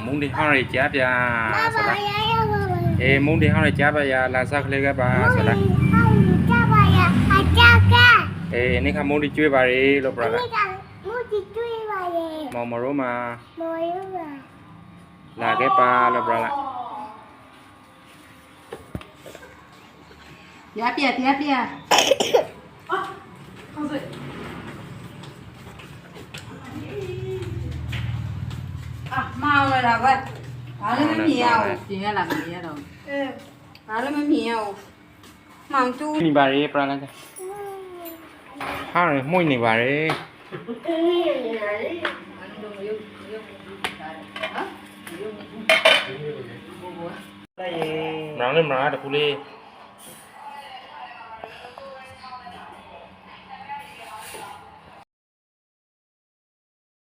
မုန်ဒီဟောင်းရကြားပြဆိုတာမုန်ဒီဟောင်းရကြားပါရလာစားကလေးကပါဆိုတာနေ့ကမုန်ဒီကျွေးပါလေလို့ပြောတာမောင်မရိုးမှာလာခဲ့ပါလို့ပြောတာတရားပြဟုတ်စိမောင်လာပဲဘာလည်းမမြင်ရဘူးပြင်ရလာမမြင်ရတော့ဘာလည်းမမြင်ရဘူးမောင်တူနေပါလေပြလာကဟာရမှုနေပါလေမရောင်းနေမလားတခုလေး